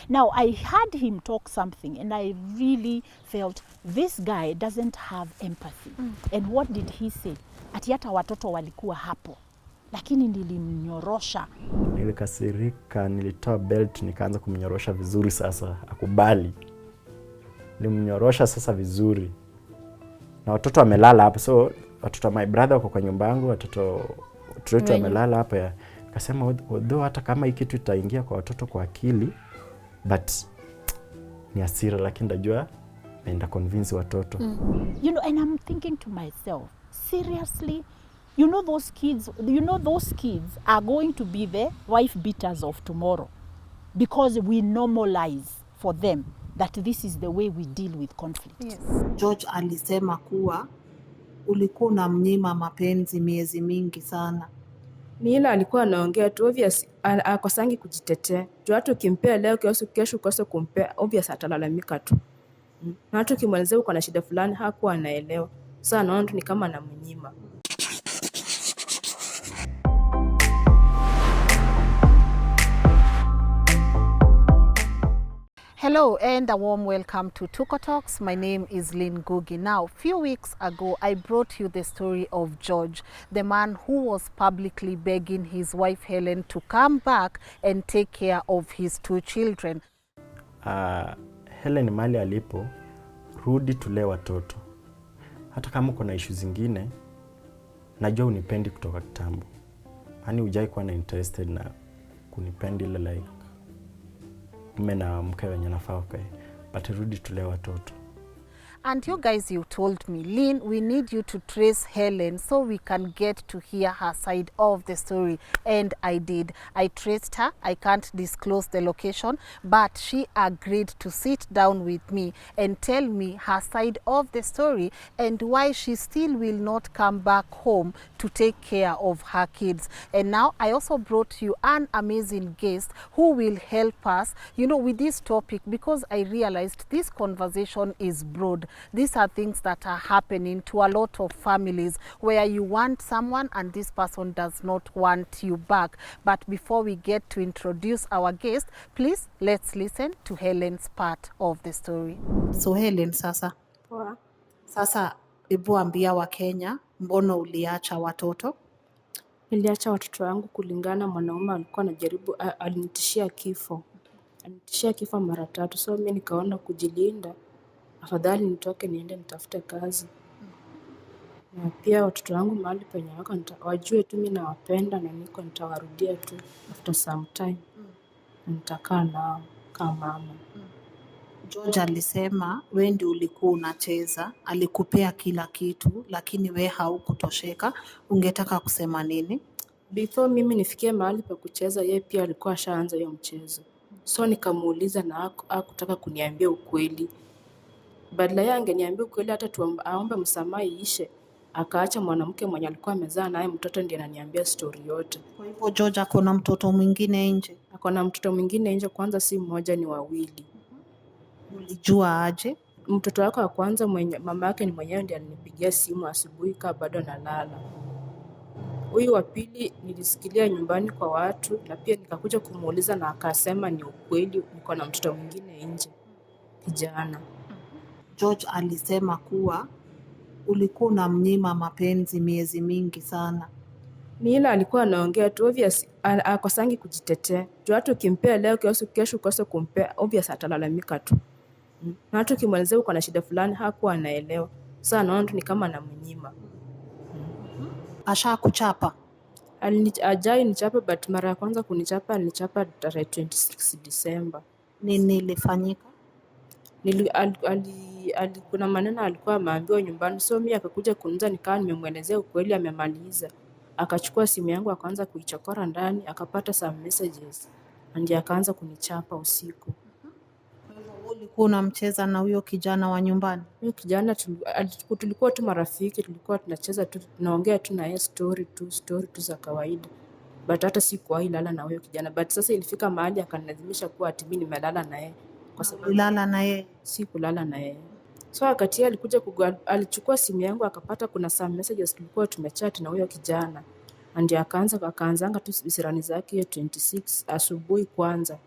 Now, I heard him talk something and I really felt this guy doesn't have empathy. And what did he say? Ati hata watoto walikuwa hapo, lakini nilimnyorosha. Nilikasirika, nilitoa belt nikaanza kumnyorosha vizuri sasa, akubali. Nilimnyorosha sasa vizuri. Na watoto wamelala hapo, so watoto wa my brother wako kwa nyumba yangu, watoto wetu wamelala hapo ya. Kasema although hata kama hiki kitu itaingia kwa watoto kwa akili, but ni hasira, lakini najua naenda convince watoto. You know, and I'm thinking to myself, seriously, those kids are going to be the wife beaters of tomorrow because we normalize for them that this is the way we deal with conflict. Yes. George alisema kuwa ulikuwa unamnyima mapenzi miezi mingi sana. Ni ile alikuwa anaongea tu, obvious akosangi kujitetea. Juu hata ukimpea leo, kesho ukose kumpea, obvious atalalamika tu. Na hata ukimwelezea uko na shida fulani hakuwa anaelewa. Sasa anaona tu ni kama anamnyima. Hello and a warm welcome to Tuko Talks. My name is Lynn Gugi. Now, a few weeks ago, I brought you the story of George, the man who was publicly begging his wife Helen to come back and take care of his 2 children. Helen mali alipo, rudi tulee watoto. Hata kama kuna issue zingine, najua unipendi kutoka kitambo. Hani hujai kuwa na interested na kunipendi ile like mume na mke wenye nafaa ukae, but rudi tulee watoto. And you guys, you told me, Lynn, we need you to trace Helen so we can get to hear her side of the story. And I did. I traced her. I can't disclose the location, but she agreed to sit down with me and tell me her side of the story and why she still will not come back home to take care of her kids. And now I also brought you an amazing guest who will help us, with this topic, because I realized this conversation is broad. These are things that are happening to a lot of families where you want someone and this person does not want you back. But before we get to introduce our guest, please let's listen to Helen's part of the story. So Helen, sasa hebu ambia wa Kenya, mbona uliacha watoto? Niliacha watoto wangu kulingana mwanaume alikuwa anajaribu, alinitishia kifo. Alinitishia kifo mara 3, so mimi nikaona kujilinda, afadhali nitoke niende nitafute kazi. Na pia watoto wangu mahali penye wako wajue tu mimi nawapenda na nitawarudia tu after some time. Nitakaa nao kama mama. George alisema wewe ndio ulikuwa unacheza, alikupea kila kitu lakini wewe haukutosheka. Ungetaka kusema nini? Before mimi nifikie mahali pa kucheza, yeye pia alikuwa ashaanza hiyo mchezo. So nikamuuliza na hakutaka kuniambia ukweli. Badala yake angeniambia ukweli, hata aombe msamaha iishe, akaacha mwanamke mwenye alikuwa amezaa naye mtoto ndiye ananiambia story yote. Kwa hivyo George akona mtoto mwingine nje? Akona mtoto mwingine nje, kwanza si mmoja ni 2. Ulijua aje? Mtoto wako wa kwanza mama yake ni mwenyewe ndiye alinipigia simu asubuhi kama bado nalala. Huyu wa pili nilisikilia nyumbani kwa watu na pia nikakuja kumuuliza na akasema ni ukweli, niko na mtoto mwingine nje, kijana. George alisema kuwa ulikuwa unamnyima mapenzi miezi mingi sana. Ni ile alikuwa anaongea tu, obvious akosangi kujitetea. Juu hata ukimpea leo, kesho ukose kumpea, obvious atalalamika tu. Na hata ukimwelezea uko na shida fulani hakuwa anaelewa. Sasa anaona tu ni kama anamnyima. Asha kuchapa? Ajai nichapa, but mara ya kwanza kunichapa alinichapa tarehe 26 December. Nini ilifanyika? Kuna maneno alikuwa ameambiwa nyumbani, so mimi akakuja kuniuliza, nikawa nimemwelezea ukweli, amemaliza. Akachukua simu yangu akaanza kuichokora ndani, akapata some messages, ndio akaanza kunichapa usiku. Kwa hivyo ulikuwa unamcheza na huyo kijana wa nyumbani? Huyo kijana tulikuwa tu marafiki, tulikuwa tunacheza tu, tunaongea tu na yeye story tu za kawaida. But hata sikuwahi lala na huyo kijana, but sasa ilifika mahali akanilazimisha kuwa ati mimi nimelala na yeye. Kwa sababu ulilala na yeye? Si kulala na yeye. So wakati alikuja alichukua simu yangu akapata kuna some messages tulikuwa tumechat na huyo kijana. Ndio akaanzanga tu visirani zake 26 asubuhi kwanza.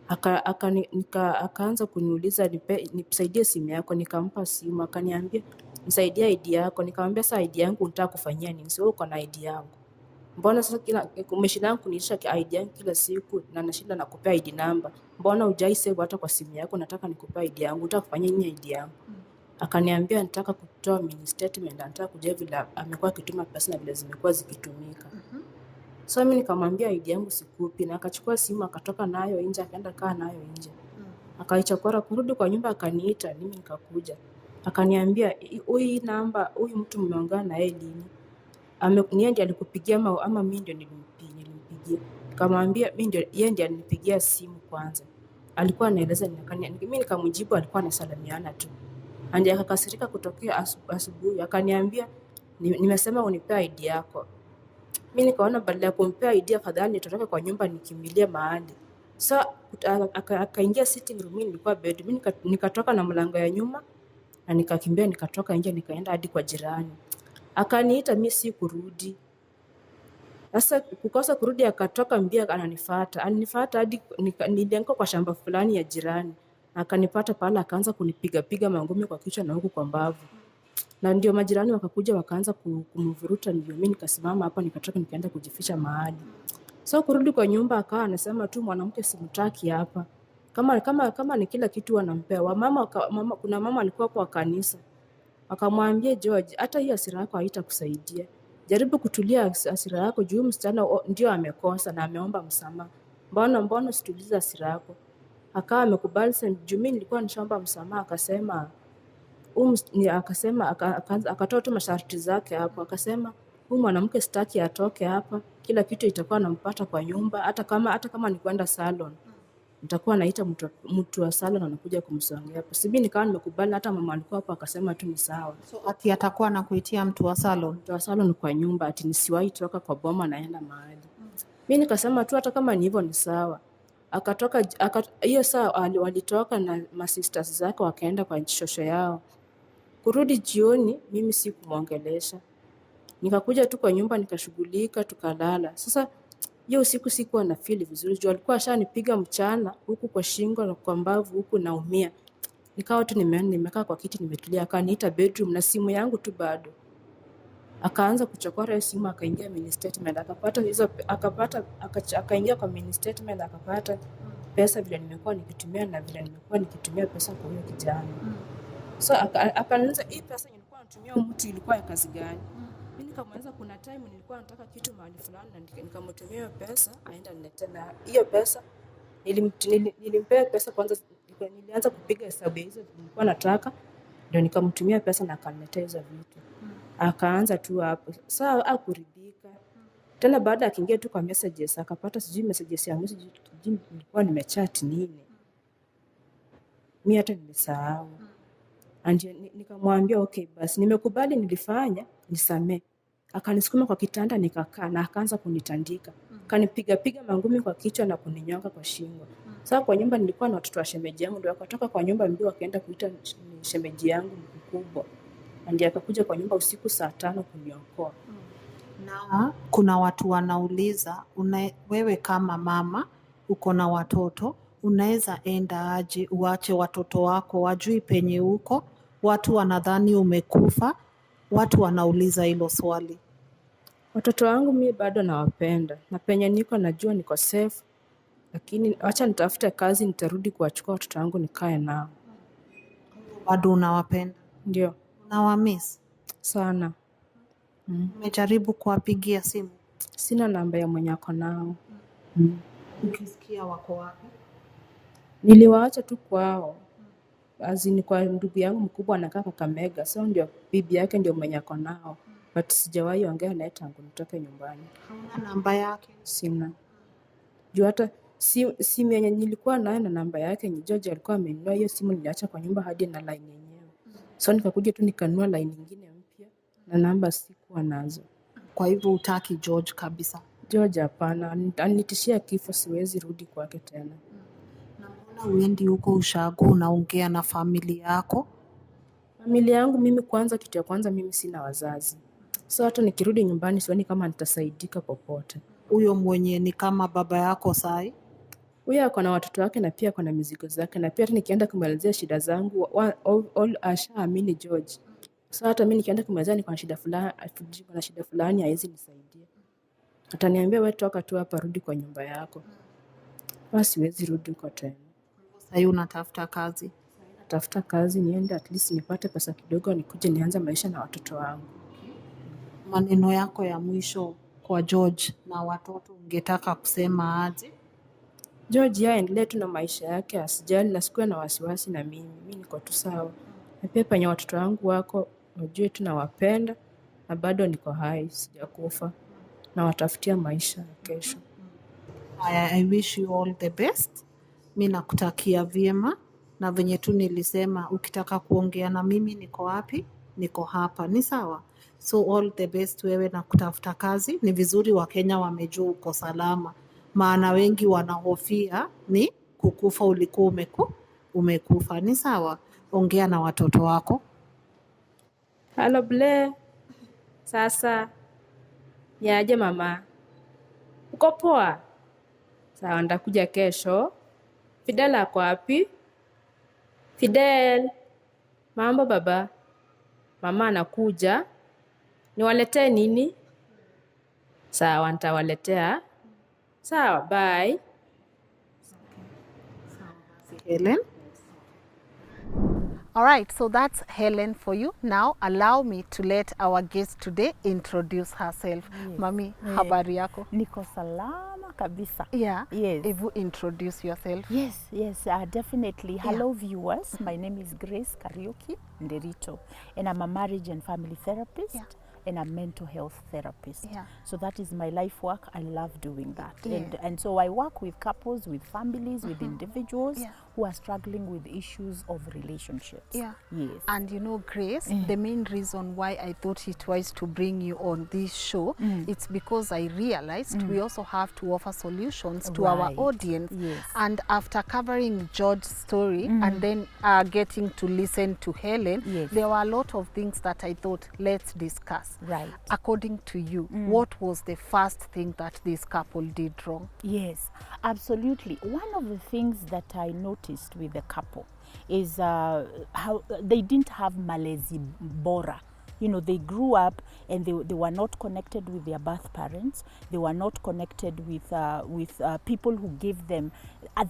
Akaanza kuniuliza nisaidie simu yako, nikampa simu. Akaniambia nisaidie ID yako. Nikamwambia sasa ID yangu unataka kufanyia nini? Sio uko na ID yangu. Mbona sasa umeshinda kunilisha ID yangu kila siku na nashinda nakupea ID number. Mbona hujai save hata kwa simu yako? Nataka nikupea ID yangu. Unataka kufanyia nini ID yangu? Akaniambia nataka kutoa mini statement, nataka kujua vile amekuwa akituma pesa na vile zimekuwa zikitumika. So mimi nikamwambia ID yangu sikupi, na akachukua simu akatoka nayo nje, akaenda kaa nayo nje. Akaichokora, kurudi kwa nyumba akaniita, mimi nikakuja. Akaniambia huyu namba, huyu mtu mmeongea na yeye lini? Yeye ndiye alikupigia ama mimi ndio nilimpigia? Nikamwambia yeye ndiye alinipigia simu kwanza. Alikuwa anaeleza mimi nikamjibu alikuwa anasalimiana tu. Ndiye akakasirika kutokea asubuhi, akaniambia nimesema unipe ID yako. Mimi nikaona badala ya kumpea ID afadhali nitoke kwa nyumba nikimbilie mahali. Sasa akaingia sitting room, nilikuwa bed. Mimi nikatoka na mlango ya nyuma na nikakimbia, nikatoka nje nikaenda hadi kwa jirani. Akaniita, mimi si kurudi. Sasa kukosa kurudi, akatoka mbia ananifuata. Alinifuata hadi nilianguka kwa shamba fulani ya jirani. Akanipata pale, akaanza kunipiga mangumi kwa kichwa na huku kwa mbavu. Na ndio majirani wakakuja wakaanza kumvuruta, ndio mimi nikasimama hapa, nikatoka nikaenda kujificha mahali. So kurudi kwa nyumba akawa anasema tu mwanamke simtaki hapa. Kama ni kila kitu wanampewa. Kuna mama alikuwa kwa kanisa. Akamwambia George, hata hiyo hasira yako haitakusaidia. Jaribu kutulia hasira yako, juu msichana ndio amekosa na ameomba msamaha. Mbona usitulize hasira yako? Akawa amekubali sana, juu mimi nilikuwa nishaomba msamaha. Akatoa tu masharti zake hapo. Akasema huyu mwanamke sitaki atoke hapa, kila kitu itakuwa nampata kwa nyumba, hata kama ni kwenda salon. Nitakuwa naita mtu wa salon anakuja kumsongea hapo. Sibi nikawa nimekubali, hata mama alikuwa hapo akasema tu ni sawa. So ati atakuwa anakuitia mtu wa salon? Mtu wa salon kwa nyumba, ati nisiwahi toka kwa boma naenda mahali. Mimi nikasema tu hata kama ni hivyo ni sawa. Akatoka hiyo saa walitoka na masisters zake wakaenda kwa shosho yao. Kurudi jioni mimi sikumwongelesha. Nikakuja tu kwa nyumba nikashughulika tukalala. Sasa hiyo usiku sikuwa na feel vizuri. Juu alikuwa ashanipiga mchana huku kwa shingo na kwa mbavu huku naumia. Nikawa tu nimekaa kwa kiti nimetulia. Akaniita bedroom na simu yangu tu bado. Akaanza kuchokora hiyo simu, akaingia mini statement, akaingia kwa mini statement akapata pesa vile nimekuwa nikitumia na vile nimekuwa nikitumia pesa kwa hiyo kijana. So akaniuliza hii pesa nilikuwa natumia mtu ilikuwa ya kazi gani? Mimi nikamwambia kuna time nilikuwa nataka kitu mahali fulani na nikamtumia hiyo pesa aenda niletee, na hiyo pesa nilimpea pesa kwanza, nilianza kupiga hesabu hizo nilikuwa nataka, ndio nikamtumia pesa na akaniletea hizo vitu. Akaanza tu hapo. Sasa hakuridhika. Tena baada akiingia tu kwa messages akapata sijui messages ya message nilikuwa nimechat nini. Mimi hata nilisahau. Nikamwambia okay basi nimekubali nilifanya, nisamee. Akanisukuma kwa kitanda nikakaa na akaanza kunitandika. Kanipiga mangumi kwa kichwa na kuninyonga kwa shingo. Sasa kwa nyumba nilikuwa na watoto wa shemeji yangu, ndio wakatoka kwa nyumba mbio wakaenda kuita shemeji yangu mkubwa. Ndiye akakuja kwa nyumba usiku saa 5 kuniokoa. Na kuna watu wanauliza wewe kama mama uko na watoto, unaweza enda aje uache watoto wako wajui penye uko? Watu wanadhani umekufa. Watu wanauliza hilo swali. Watoto wangu mimi bado nawapenda. Na penye niko najua niko safe. Lakini acha nitafute kazi nitarudi kuwachukua watoto wangu nikae nao. Bado unawapenda? Ndio. Unawamiss sana. Umejaribu kuwapigia simu? Sina namba ya mwenye ako nao. Ukisikia wako wapi? Niliwaacha tu kwao. Azini kwa ndugu yangu mkubwa anakaa Kakamega. So ndio bibi yake ndio mwenye ako nao. But sijawahi ongea naye tangu nitoke nyumbani. Hauna namba yake? Sina. Juu hata simu yenye nilikuwa nayo na namba yake ni George alikuwa amenunua. Hiyo simu niliacha kwa nyumba hadi na line yenyewe. So nikakuja tu nikanunua line nyingine mpya na namba sikuwa nazo. Kwa hivyo hutaki George kabisa? George hapana, anitishia kifo, siwezi rudi kwake tena. Na mbona uendi huko ushago unaongea na familia yako? Familia yangu mimi kwanza, kitu ya kwanza mimi sina wazazi. So hata nikirudi nyumbani sioni kama nitasaidika popote. Huyo mwenye ni kama baba yako sai? Huyo ako na watoto wake na pia ako na mizigo zake, na pia hata nikienda kumalizia shida zangu ashaamini George. So hata mimi nikienda kumalizia niko na shida fulani hawezi nisaidia. Ataniambia wewe toka tu hapa, rudi kwa nyumba yako. Basi siwezi rudi huko tena. Sasa unatafuta kazi. Natafuta kazi niende at least nipate pesa kidogo nikuje nianze maisha na watoto wangu. Maneno yako ya mwisho kwa George na watoto ungetaka kusema aje? George yeye aendelee tu na maisha yake, asijali na sikuwe na wasiwasi na mimi. Mimi niko tu sawa. Na pia penye watoto wangu wako, wajue tu nawapenda na bado niko hai, sijakufa. Na watafutia maisha ya kesho. I wish you all the best. Mimi nakutakia vyema, na venye tu nilisema ukitaka kuongea na mimi niko wapi? Niko hapa. Ni sawa? So all the best wewe na kutafuta kazi. Ni vizuri Wakenya wamejua uko salama, maana wengi wanahofia ni kukufa, ulikuwa umekufa. Ni sawa? Ongea na watoto wako. Hello Blair. Sasa niaje mama? Uko poa? Sawa, ndakuja kesho. Fidel ako wapi? Fidel. Mambo baba? Mama anakuja. Niwaletee nini? Sawa, nitawaletea. Sawa, bye. Helen. All right, so that's Helen for you. Now allow me to let our guest today introduce herself. Yes. Mami, habari yako? Niko salama kabisa. Yeah. Yes. If you introduce yourself. Yes, definitely. Hello, viewers. My name is Grace Kariuki Nderito, and I'm a marriage and family therapist. Yeah. And a mental health therapist. Yeah. So that is my life work. I love doing that. Yeah. And so I work with couples, with families, with individuals Yeah. who are struggling with issues of relationships. Yeah. Yes. And you know, Grace, the main reason why I thought it wise to bring you on this show, it's because I realized we also have to offer solutions to our Right. audience. Yes. And after covering George's story and then getting to listen to Helen, Yes. there were a lot of things that I thought, let's discuss. Right. According to you, what was the first thing that this couple did wrong? Yes, absolutely. One of the things that I noticed with the couple is how they didn't have malezi bora. You know, they grew up and they were not connected with their birth parents. They were not connected with people who gave them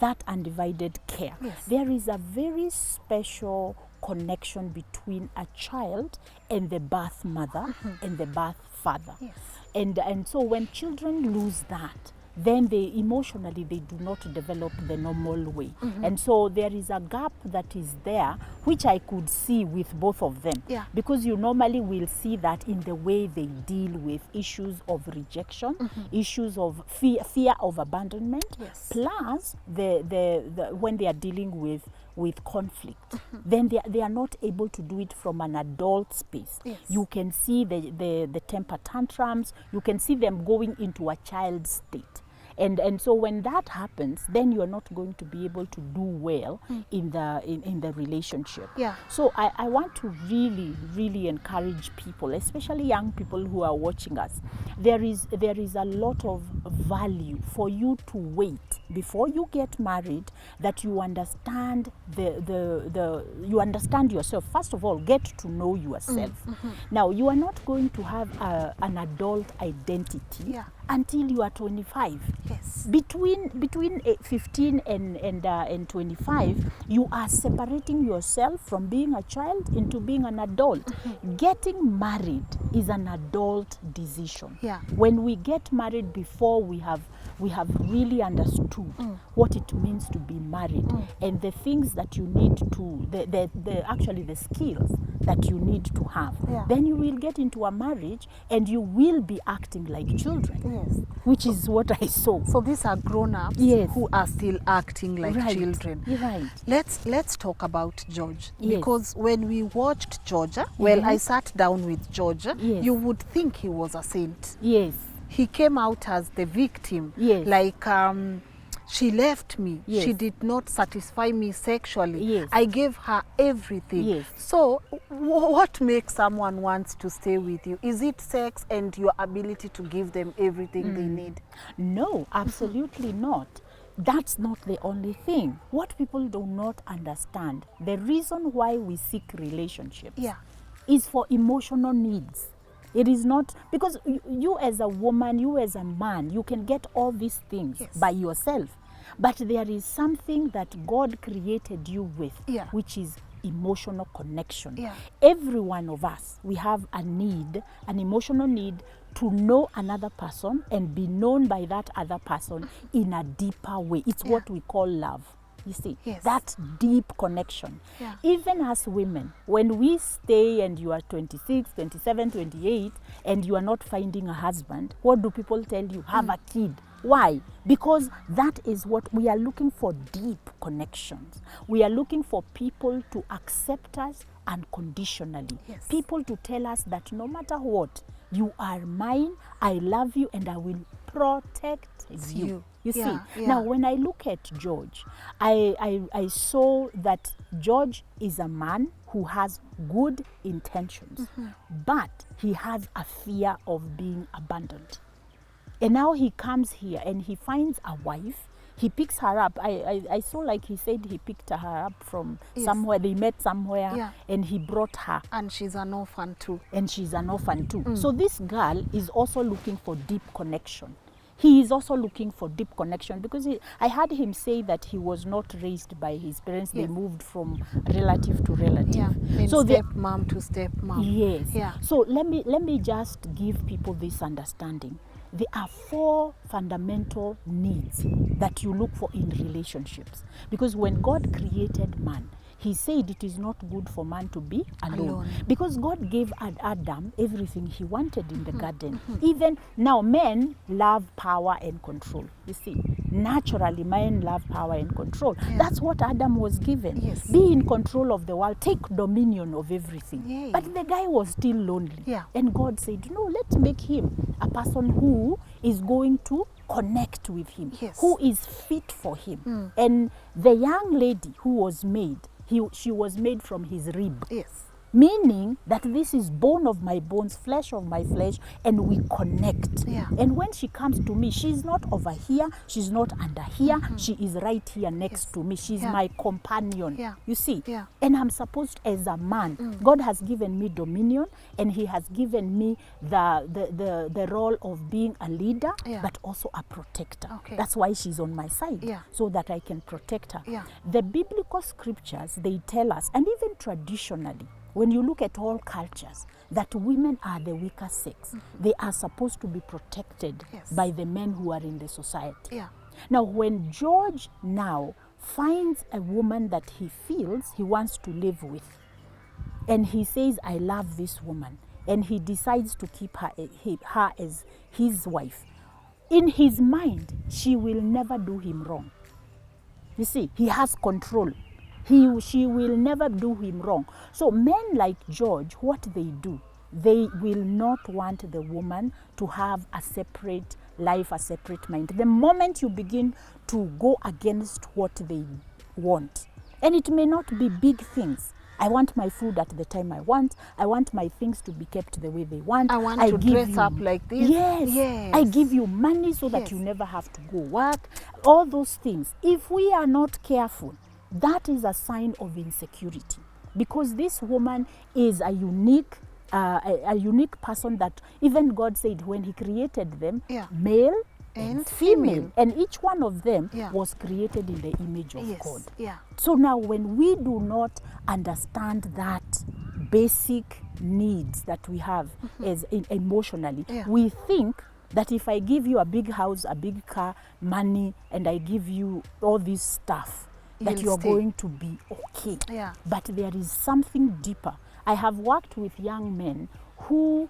that undivided care. Yes. There is a very special connection between a child and the birth mother and the birth father. Yes. And so when children lose that, then they emotionally they do not develop the normal way. And so there is a gap that is there, which I could see with both of them. Yeah. Because you normally will see that in the way they deal with issues of rejection, issues of fear of abandonment, Yes. plus the when they are dealing with conflict, then they are not able to do it from an adult space. Yes. You can see the temper tantrums, you can see them going into a child's state. And so when that happens, then you are not going to be able to do well in the relationship. Yeah. So I want to really encourage people, especially young people who are watching us. There is a lot of value for you to wait before you get married, that you understand you understand yourself. First of all, get to know yourself. Now, you are not going to have an adult identity Yeah. until you are 25. Yes. Between 15 and 25, you are separating yourself from being a child into being an adult. Getting married is an adult decision. Yeah. When we get married, before we have really understood what it means to be married and the things that you need to actually the skills that you need to have. Yeah. Then you will get into a marriage and you will be acting like children. Yes. Which is what I saw. So these are grown-ups Yes. who are still acting like Right. children. You're right. Let's talk about George. Yes. Because when we watched Georgia, well, I sat down with Georgia, Yes. you would think he was a saint. Yes. He came out as the victim. Yes. Like, she left me. Yes. She did not satisfy me sexually. Yes. I gave her everything. Yes. So what makes someone wants to stay with you? Is it sex and your ability to give them everything they need? No, absolutely not. that's not the only thing. What people do not understand, the reason why we seek relationships Yeah. is for emotional needs. It is not because you as a woman, you as a man, you can get all these things Yes. by yourself. But there is something that God created you with, Yeah. which is emotional connection. Yeah. Every one of us, we have a need, an emotional need to know another person and be known by that other person in a deeper way. It's Yeah. what we call love. You see, Yes. that deep connection. Yeah. Even as women, when we stay and you are 26, 27, 28, and you are not finding a husband, what do people tell you? Have a kid. Why? Because that is what we are looking for, deep connections. We are looking for people to accept us unconditionally. Yes. People to tell us that no matter what, you are mine, I love you, and I will protect you. you. You Yeah, see, yeah. now when I look at George, I saw that George is a man who has good intentions, but he has a fear of being abandoned. And now he comes here and he finds a wife. He picks her up. I saw, like he said, he picked her up from Yes. somewhere. They met somewhere, Yeah. and he brought her. And she's an orphan too. And she's an orphan too. So this girl is also looking for deep connection. He is also looking for deep connection because I heard him say that he was not raised by his parents. They Yes. moved from relative to relative. Yeah. And So the- stepmom to stepmom. Yes. Yeah. So let me just give people this understanding. There are 4 fundamental needs that you look for in relationships. Because when God created man, he said it is not good for man to be alone. Because God gave Adam everything he wanted in the garden. Even now, men love power and control. You see, naturally, men love power and control. Yeah. That's what Adam was given. Yes. Be in control of the world, take dominion of everything. Yay. But the guy was still lonely. Yeah. And God said, no, let's make him a person who is going to connect with him, Yes. who is fit for him. And the young lady who was made, she was made from his rib. Yes. Meaning that this is bone of my bones, flesh of my flesh, and we connect. Yeah. And when she comes to me, she's not over here, she's not under here, she is right here next Yes. to me. She's Yeah. my companion. Yeah. You see? Yeah. And I'm supposed, as a man, God has given me dominion, and he has given me the role of being a leader, Yeah. but also a protector. Okay. That's why she's on my side, Yeah. so that I can protect her. Yeah. The biblical scriptures, they tell us, and even traditionally, when you look at all cultures, that women are the weaker sex. They are supposed to be protected Yes. by the men who are in the society. Yeah. Now, when George now finds a woman that he feels he wants to live with, and he says, I love this woman, and he decides to keep her as his wife, in his mind, she will never do him wrong. You see, he has control. She will never do him wrong. So men like George, what they do, they will not want the woman to have a separate life, a separate mind. The moment you begin to go against what they want, and it may not be big things. I want my food at the time I want my things to be kept the way they want. I want to give dress you- up like this. Yes. Yes. I give you money so that Yes. you never have to go work. All those things. If we are not careful, that is a sign of insecurity, because this woman is a unique person that even God said when he created them, Yeah. male And and female, female. and each one of them Yeah. was created in the image of Yes. God. Yeah. So now when we do not understand that basic needs that we have as emotionally, Yeah. we think that if I give you a big house, a big car, money, and I give you all this stuff, that You'll you're stay. going to be okay. Yeah. But there is something deeper. I have worked with young men who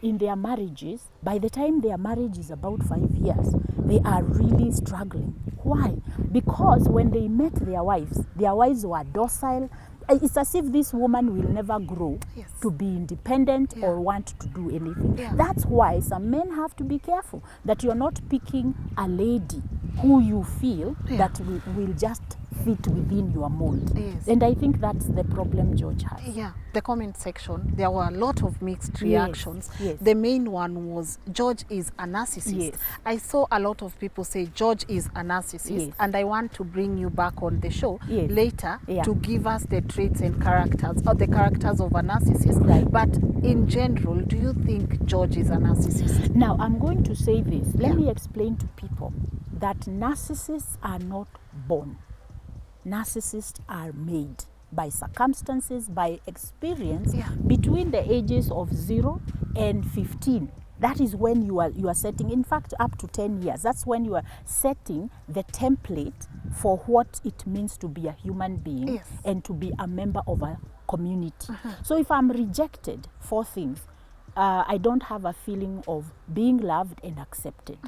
in their marriages, by the time their marriage is about 5 years, they are really struggling. Why? Because when they met their wives were docile. It's as if this woman will never grow Yes. to be independent Yeah. or want to do anything. Yeah. That's why some men have to be careful that you're not picking a lady who you feel Yeah. that will just fit within your mold. Yes. And I think that's the problem George has. Yeah, the comment section, there were a lot of mixed reactions. yes. The main one was George is a narcissist. Yes. I saw a lot of people say George is a narcissist, Yes. and I want to bring you back on the show Yes. later Yeah. to give us the traits and characters, or the characters of a narcissist. Right. But in general, do you think George is a narcissist? Now, I'm going to say this. Let Yeah. me explain to people that narcissists are not born. Narcissists are made by circumstances, by experience, Yeah. between the ages of 0 and 15. That is when you are setting, in fact, up to 10 years. That's when you are setting the template for what it means to be a human being Yes. and to be a member of a community. So if I'm rejected for things, I don't have a feeling of being loved and accepted.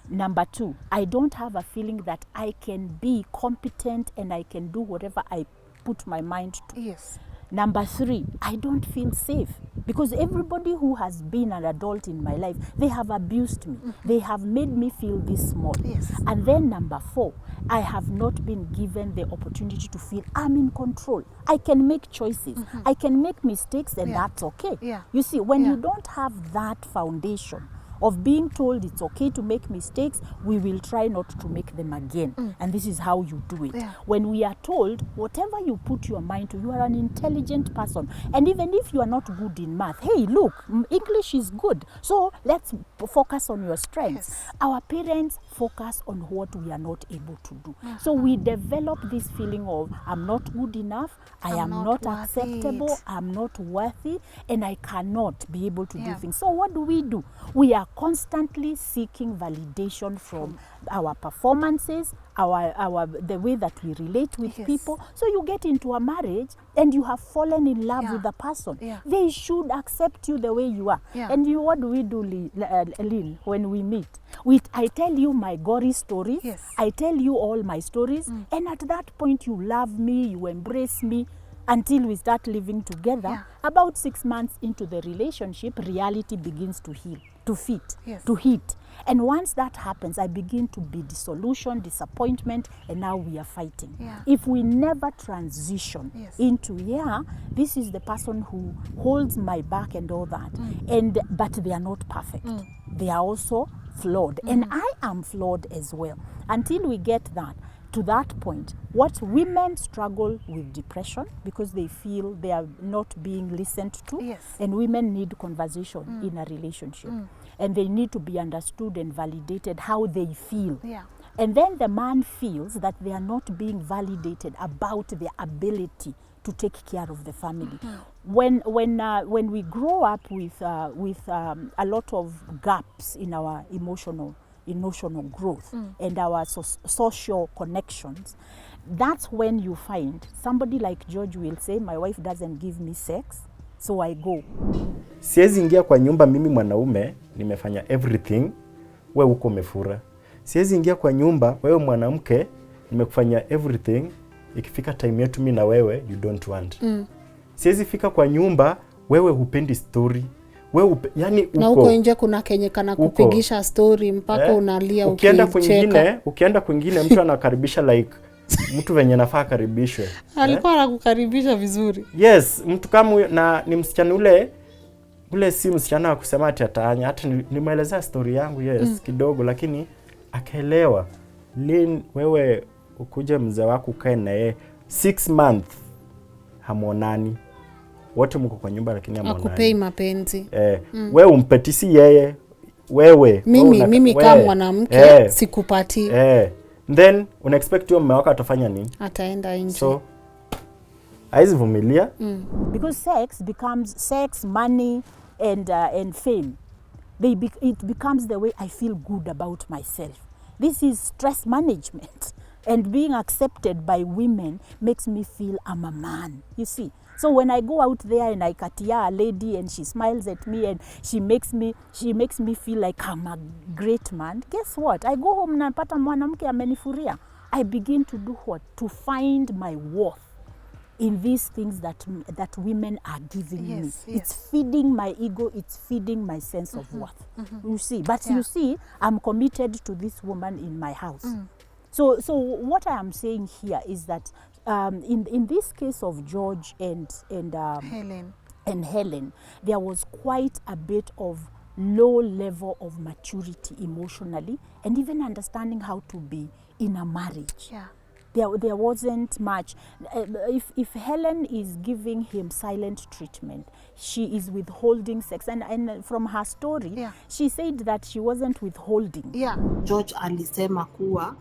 Number 2, I don't have a feeling that I can be competent and I can do whatever I put my mind to. Yes. Number 3, I don't feel safe because everybody who has been an adult in my life, they have abused me. They have made me feel this small. Yes. And then number 4, I have not been given the opportunity to feel I'm in control. I can make choices. I can make mistakes, and Yeah. that's okay. Yeah. You see, when Yeah. you don't have that foundation of being told it's okay to make mistakes, we will try not to make them again. And this is how you do it. Yeah. When we are told, whatever you put your mind to, you are an intelligent person. And even if you are not good in math, hey, look, English is good. So let's focus on your strengths. Yes. Our parents focus on what we are not able to do. So we develop this feeling of, I'm not good enough, I I'm am not not worth acceptable, it. I'm not worthy, and I cannot be able to Yeah. do things. So what do? We are constantly seeking validation from our performances, the way that we relate with Yes. people. So you get into a marriage and you have fallen in love Yeah. with the person. Yeah. They should accept you the way you are. Yeah. And what do, Lynn, when we meet? I tell you my gory stories. Yes. I tell you all my stories. And at that point, you love me, you embrace me, until we start living together. Yeah. About 6 months into the relationship, reality begins to heal, to fit, Yes. to hit. And once that happens, I begin to be disillusion, disappointment, and now we are fighting. Yeah. If we never transition Yes. into, this is the person who holds my back and all that, but they are not perfect. They are also flawed. And I am flawed as well. Until we get to that point, what women struggle with depression because they feel they are not being listened to. Yes. And women need conversation in a relationship. And they need to be understood and validated how they feel. Yeah. And then the man feels that they are not being validated about their ability to take care of the family. When we grow up with a lot of gaps in our emotional growth and our social connections, that's when you find somebody like George will say, my wife doesn't give me sex, so I go. Siwezi ingia kwa nyumba mimi mwanaume nimefanya everything, wewe uko umefura. Siwezi ingia kwa nyumba wewe mwanamke nimekufanya everything, ikifika time yetu mimi na wewe you don't want. Siwezi fika kwa nyumba wewe hupendi story. Yani uko, na uko nje kuna kenye kana kupigisha story mpaka unalia ukicheka. Ukienda kwingine mtu anakaribisha like mtu venye nafaa karibishwe. Alikuwa anakukaribisha vizuri. Yes, mtu kama na ni msichana ule si msichana wa kusema ati atanya, hata nimeelezea story yangu kidogo, lakini akaelewa. Lynn, wewe ukuje mzee wako ukae na yeye 6 months hamuonani. Wote mko kwa nyumba lakini hamuonani. Akupei mapenzi. Wewe umpetisi yeye. Mimi kama mwanamke sikupati. Then una expect your mume wako atafanya nini? Ataenda nje. So haizi vumilia. Because sex becomes sex, money and fame. It becomes the way I feel good about myself. This is stress management. And being accepted by women makes me feel I'm a man, you see. So when I go out there and I katia a lady and she smiles at me and she makes me feel like I'm a great man, guess what? I go home na napata mwanamke amenifuria. I begin to do what? To find my worth in these things that women are giving me. Yes. It's feeding my ego, it's feeding my sense of worth. You see, but you see, I'm committed to this woman in my house. So what I am saying here is that in this case of George and Helen, there was quite a bit of low level of maturity emotionally and even understanding how to be in a marriage. Yeah. There wasn't much. If Helen is giving him silent treatment, she is withholding sex. And from her story, Yeah. she said that she wasn't withholding. Yeah. George alisema kuwa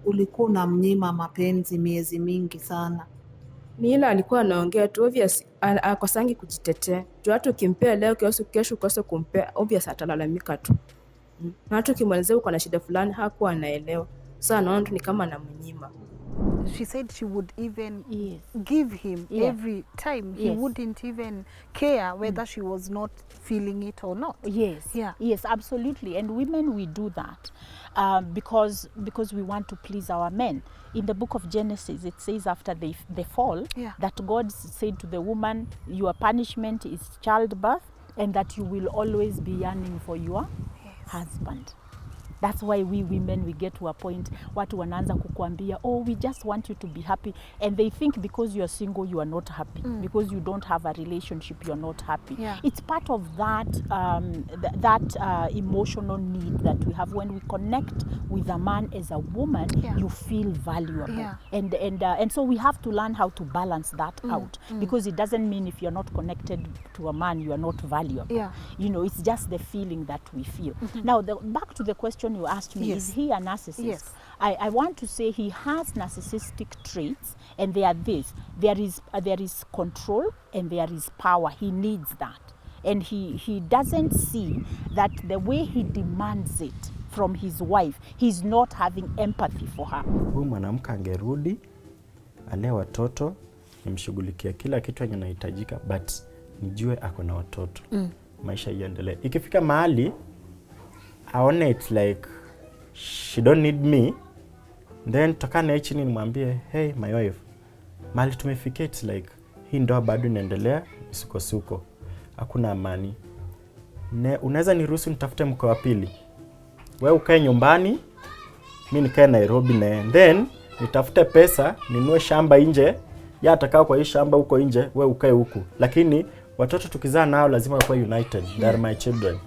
ulikuwa unamnyima mapenzi miezi mingi sana. Ni ile alikuwa anaongea tu, obvious akosangi kujitetea. Juu hata ukimpea leo, kesho ukose kumpea, obvious atalalamika tu. Na hata ukimwelezea uko na shida fulani, hakuwa anaelewa. Sasa anaona tu ni kama anamnyima. She said she would even Yes. give him Yeah. every time. He Yes. wouldn't even care whether she was not feeling it or not. Yes, Yeah. yes, absolutely. And women, we do that because we want to please our men. In the book of Genesis, it says after the fall, Yeah. that God said to the woman, your punishment is childbirth, and that you will always be yearning for your husband. That's why we women, we get to a point watu wanaanza kukuambia, oh, we just want you to be happy, and they think because you are single you are not happy, because you don't have a relationship you are not happy. Yeah. It's part of that emotional need that we have when we connect with a man as a woman. Yeah. You feel valuable. Yeah. And so we have to learn how to balance that out, because it doesn't mean if you're not connected to a man you are not valuable. Yeah. You know, it's just the feeling that we feel. Now, back to the question you asked me, Yes. is he a narcissist? Yes. I want to say he has narcissistic traits, and they are this. There is control and there is power. He needs that. And he doesn't see that the way he demands it from his wife, he's not having empathy for her. Huyu mwanamke angerudi, alee watoto, nimshughulikia kila kitu yenye nahitajika, but nijue ako na watoto. Maisha iendelee. Ikifika mahali aone it's like she don't need me, then tokana chini nimwambie, hey my wife, mahali tumefikia it's like hii ndoa bado inaendelea suko, hakuna amani. Unaweza niruhusu nitafute mke wa pili? Wewe ukae nyumbani, mimi nikae Nairobi, na then nitafute pesa ninunue shamba nje, ya atakaa kwa hii shamba huko nje, wewe ukae huku, lakini watoto tukizaa nao lazima kuwa united. They are my children.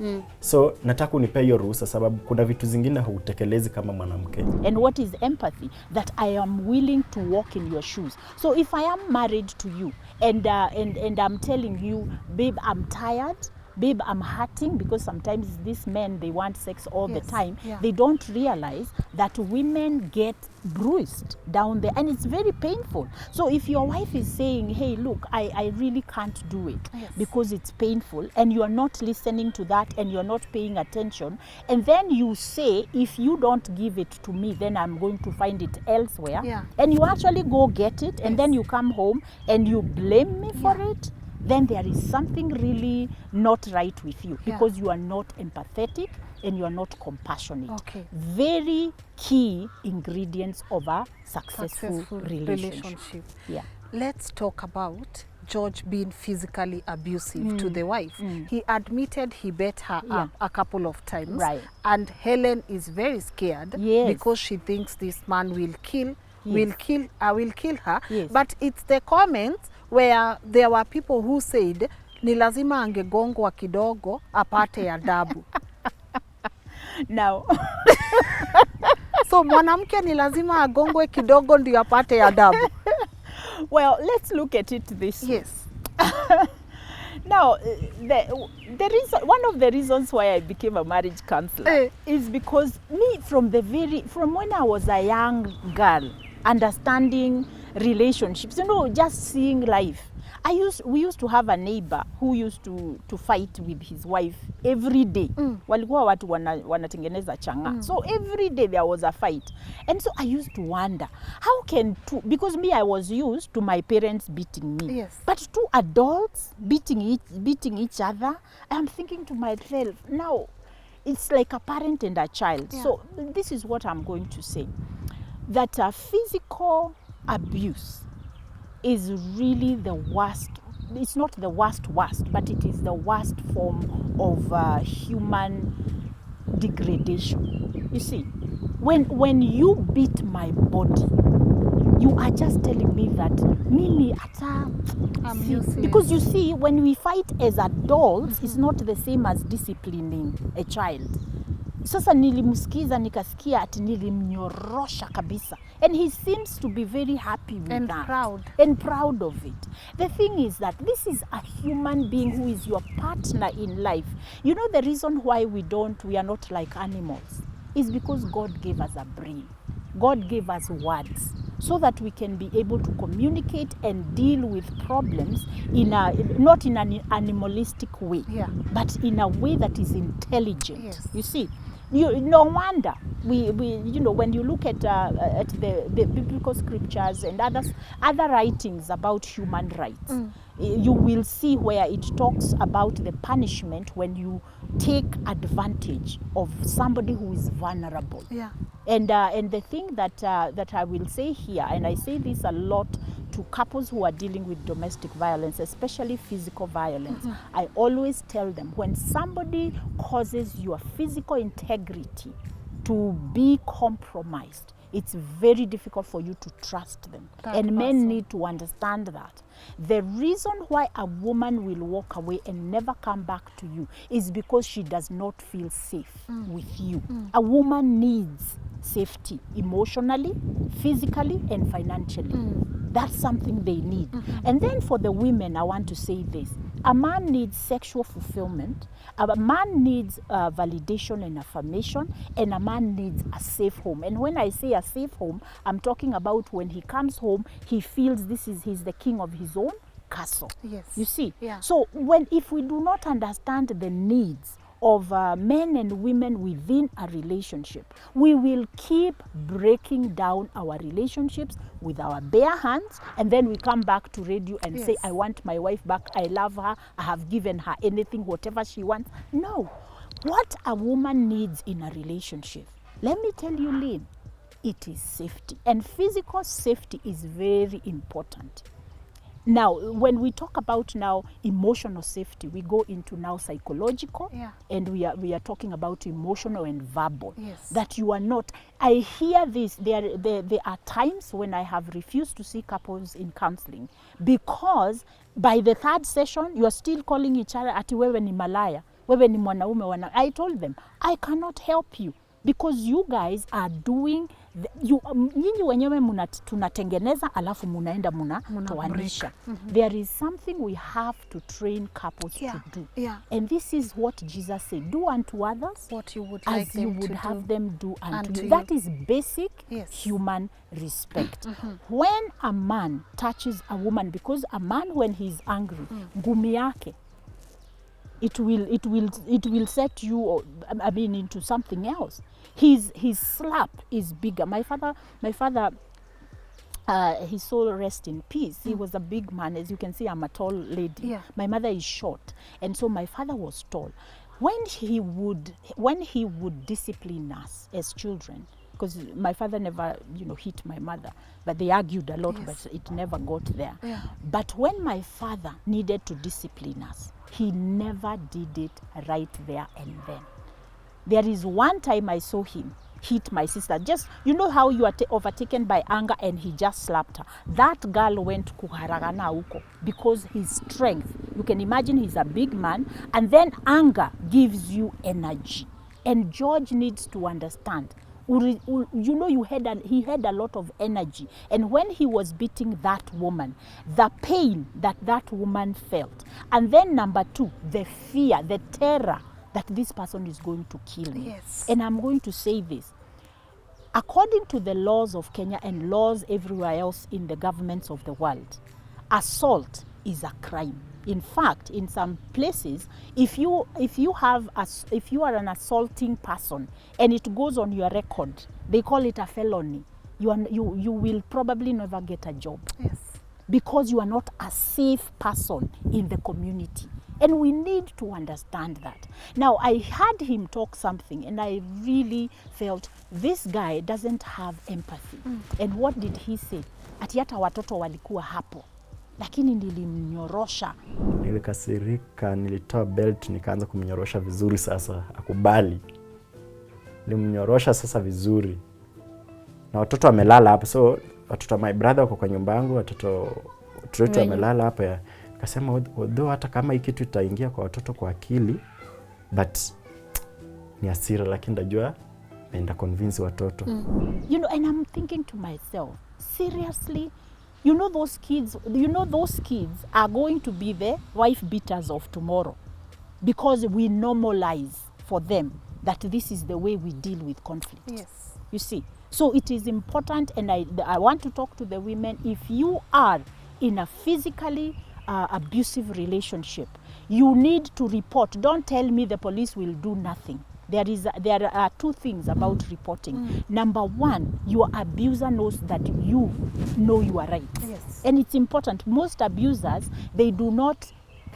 So nataka unipe hiyo ruhusa, sababu kuna vitu zingine hautekelezi kama mwanamke. And what is empathy? That I am willing to walk in your shoes. So if I am married to you and I'm telling you, babe, I'm tired, babe, I'm hurting, because sometimes these men, they want sex all the Yes, time. yeah. They don't realize that women get bruised down there, and it's very painful. So if your wife is saying, hey, look, I really can't do it, Yes. because it's painful, and you are not listening to that and you're not paying attention, and then you say, if you don't give it to me, then I'm going to find it elsewhere. Yeah. And you actually go get it, and then you come home and you blame me for it, then there is something really not right with you, Yeah. because you are not empathetic and you are not compassionate. Okay. Very key ingredients of a successful relationship. Yeah. Let's talk about George being physically abusive to the wife. He admitted he beat her Yeah. up a couple of times. Right. And Helen is very scared Yes. because she thinks this man will kill her. Yes. But it's the comments where there were people who said ni lazima angegongwa kidogo apate adabu. Now, So mwanamke ni lazima agongwe kidogo ndio apate adabu. well, let's look at it this way. Yes. Now, the reason, one of the reasons why I became a marriage counselor is because from when I was a young girl, understanding relationships, just seeing life. We used to have a neighbor who used to fight with his wife every day. Walikuwa watu wanatengeneza changa. So every day there was a fight. And so I used to wonder, how can because me, I was used to my parents beating me. Yes. But two adults beating each other, I'm thinking to myself, now it's like a parent and a child. Yeah. So this is what I'm going to say. That physical abuse is really the worst. It's not the worst, but it is the worst form of human degradation. You see, when you beat my body, you are just telling me that mimi ata I'm see, useless. because you see, when we fight as adults, it's not the same as disciplining a child. Sasa nilimsikiza nikasikia ati nilimnyorosha kabisa, and he seems to be very happy with And that proud. and proud of it. The thing is that this is a human being who is your partner in life. You know, the reason why we are not like animals is because God gave us a brain. God gave us words so that we can be able to communicate and deal with problems not in an animalistic way, Yeah. but in a way that is intelligent. Yes. You see, no wonder we when you look at the biblical scriptures and other writings about human rights, you will see where it talks about the punishment when you take advantage of somebody who is vulnerable. Yeah. And the thing that I will say here, and I say this a lot to couples who are dealing with domestic violence, especially physical violence, I always tell them, when somebody causes your physical integrity to be compromised, it's very difficult for you to trust them. That and men person. need to understand that. The reason why a woman will walk away and never come back to you is because she does not feel safe with you. A woman needs safety emotionally, physically, and financially. That's something they need. And then for the women, I want to say this. A man needs sexual fulfillment, a man needs validation and affirmation, and a man needs a safe home. And when I say a safe home, I'm talking about when he comes home, he feels he's the king of his own castle. Yes. You see? Yeah. So if we do not understand the needs of men and women within a relationship, we will keep breaking down our relationships with our bare hands, and then we come back to radio and say, Yes. I want my wife back, I love her, I have given her anything, whatever she wants. No. What a woman needs in a relationship, let me tell you, Lynn, it is safety. And physical safety is very important. Now, when we talk about now emotional safety, we go into now psychological, Yeah. and we are talking about emotional and verbal. Yes. That you are not. I hear this. There are times when I have refused to see couples in counseling because by the third session you are still calling each other ati wewe ni malaya, wewe ni mwanaume wana. I told them I cannot help you because you guys are doing nyinyi wenyewe tunatengeneza alafu munaenda munatoanisha. There is something we have to train couples to do. Yeah. And this is what Jesus said, do unto others What you would like as you them would to have do. them do unto unto you. you. That is basic Yes. human respect. When a man touches a woman, because a man when he's angry, ngumi yake, it will set you, I mean, into something else. His slap is bigger. My father, his soul rest in peace. He was a big man. As you can see, I'm a tall lady. Yeah. My mother is short, and so my father was tall. When he would discipline us as children, because my father never, hit my mother, but they argued a lot, Yes. but it never got there. Yeah. But when my father needed to discipline us, he never did it right there and then. There is one time I saw him hit my sister. Just, how you are overtaken by anger and he just slapped her. That girl went kuharagana huko because his strength, you can imagine he's a big man, and then anger gives you energy. And George needs to understand. He had a lot of energy, and when he was beating that woman, the pain that woman felt, and then number two, the fear, the terror that this person is going to kill me. Yes. And I'm going to say this, according to the laws of Kenya and laws everywhere else in the governments of the world, assault is a crime. In fact, in some places, if you are an assaulting person and it goes on your record, they call it a felony. You will probably never get a job. Yes. Because you are not a safe person in the community. And we need to understand that. Now, I heard him talk something and I really felt this guy doesn't have empathy. And what did he say? Ati hata watoto walikuwa hapo, lakini nilimnyorosha. Nilikasirika, nilitoa belt nikaanza kumnyorosha vizuri, sasa akubali. Nilimnyorosha sasa vizuri. na watoto wamelala hapa, so watoto my brother wako kwa nyumba yangu, watoto wetu wamelala hapa. Akasema although hata kama hii kitu itaingia kwa watoto kwa akili, but ni hasira, lakini najua naenda convince watoto. You know, and I'm thinking to myself, seriously, those kids are going to be the wife beaters of tomorrow, because we normalize for them that this is the way we deal with conflict. Yes. You see, so it is important, and I want to talk to the women. If you are in a physically abusive relationship, you need to report. Don't tell me the police will do nothing. There are two things about reporting. Number one, your abuser knows that you know you are right. Yes. And it's important. Most abusers, they do not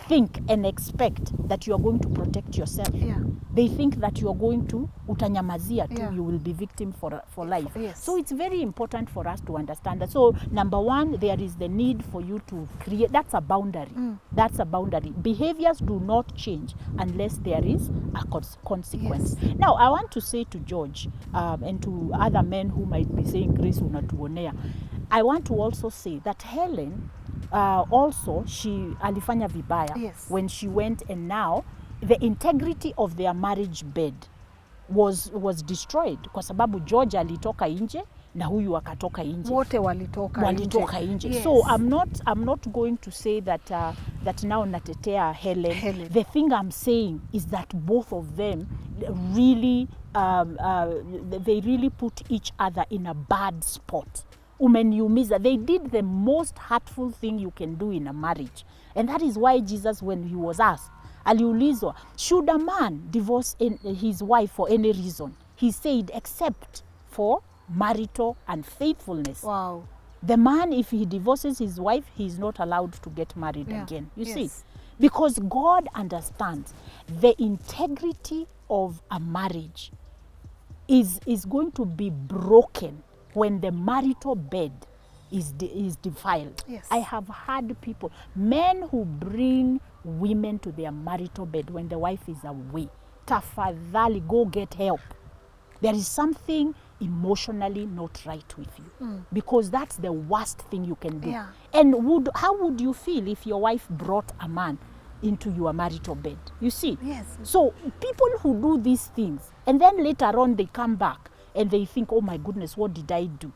think and expect that you are going to protect yourself. Yeah. They think that you are going to utanyamazia too, Yeah. you will be victim for life. Yes. So it's very important for us to understand that. So number one, there is the need for you to create, that's a boundary. That's a boundary. Behaviors do not change unless there is a consequence. Yes. Now, I want to say to George and to other men who might be saying, Grace unatuonea, I want to also say that Helen also, she alifanya vibaya. Yes. When she went, and now the integrity of their marriage bed was destroyed kwa sababu George alitoka nje na huyu akatoka nje. Wote walitoka nje. Yes. So I'm not going to say that that now natetea Helen. The thing I'm saying is that both of them really they really put each other in a bad spot. Umeniumiza. They did the most hurtful thing you can do in a marriage. And that is why Jesus, when he was asked, aliulizwa, should a man divorce his wife for any reason? He said, except for marital unfaithfulness. Wow. The man, if he divorces his wife, he is not allowed to get married again. You see? Because God understands the integrity of a marriage is going to be broken when the marital bed is defiled. Yes. I have had people, men who bring women to their marital bed when the wife is away. Tafadhali, go get help. There is something emotionally not right with you, because that's the worst thing you can do. Yeah. And how would you feel if your wife brought a man into your marital bed? You see? Yes. So people who do these things and then later on they come back and they think, oh my goodness, what did I do?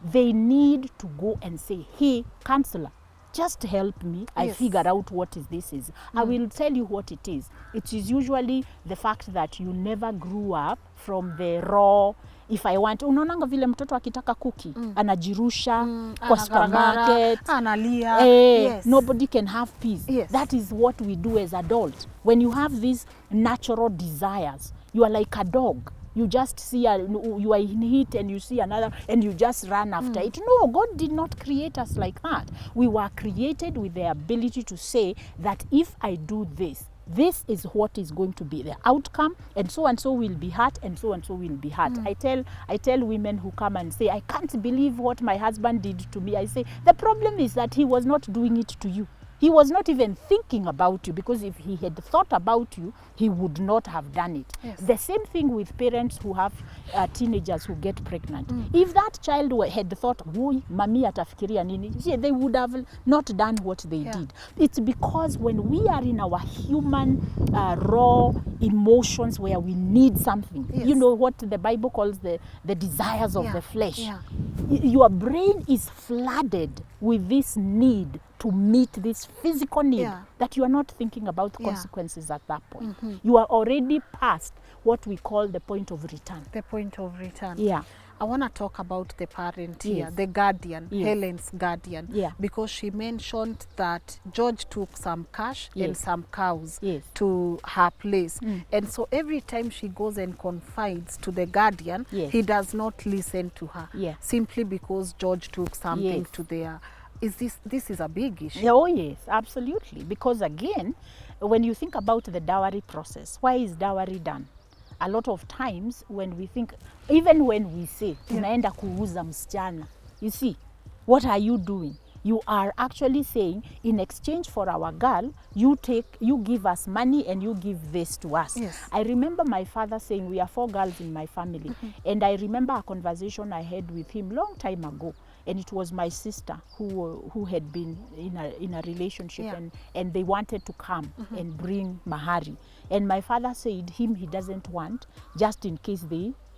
They need to go and say, hey, counselor, just help me. I figure out what this is. I will tell you what it is. It is usually the fact that you never grew up from the raw. If I want, unaonanga vile mtoto akitaka kuki, anajirusha kwa supermarket, analia. Yes. Nobody can have peace. Yes. That is what we do as adults. When you have these natural desires, you are like a dog. You just see, you are in heat and you see another and you just run after it. No, God did not create us like that. We were created with the ability to say that if I do this, this is what is going to be the outcome, and so will be hurt, and so will be hurt. I tell women who come and say, I can't believe what my husband did to me. I say, the problem is that he was not doing it to you. He was not even thinking about you, because if he had thought about you, he would not have done it. Yes. The same thing with parents who have teenagers who get pregnant. If that child had thought, "Oi, mami atafikiria nini?" they would have not done what they did. It's because when we are in our human raw emotions where we need something, you know what the Bible calls the desires of the flesh. Your brain is flooded with this need to meet this physical need that you are not thinking about consequences at that point. You are already past what we call the point of return. The point of return. Yeah. I want to talk about the parent here, the guardian, Helen's guardian, because she mentioned that George took some cash and some cows to her place. And so every time she goes and confides to the guardian, he does not listen to her, simply because George took something to their... This is a big issue. Oh yes, absolutely. Because again, when you think about the dowry process, why is dowry done? A lot of times when we think, even when we say, tunaenda kuuza msichana, you see, what are you doing? You are actually saying, in exchange for our girl, you give us money and you give this to us. Yes. I remember my father saying, we are 4 girls in my family. And I remember a conversation I had with him long time ago. And it was my sister who had been in a relationship, Yeah. and they wanted to come and bring mahari. And my father said he doesn't want, just in case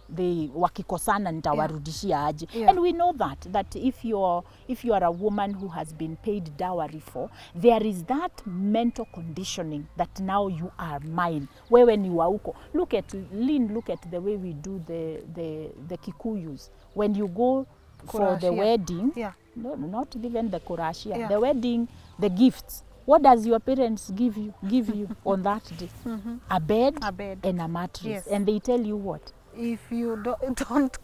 they wakikosana nitawarudishia aje. Yeah. And we know that if you are a woman who has been paid dowry for, there is that mental conditioning that now you are mine. Wewe ni wa huko. Look at the way we do the Kikuyus. When you go for the Kurashia. wedding, Yeah. no, not even the kurashia, Yeah. the wedding, the gifts. What does your parents give you on that day? A bed, A bed. and a mattress. Yes. And they tell you what? If you don't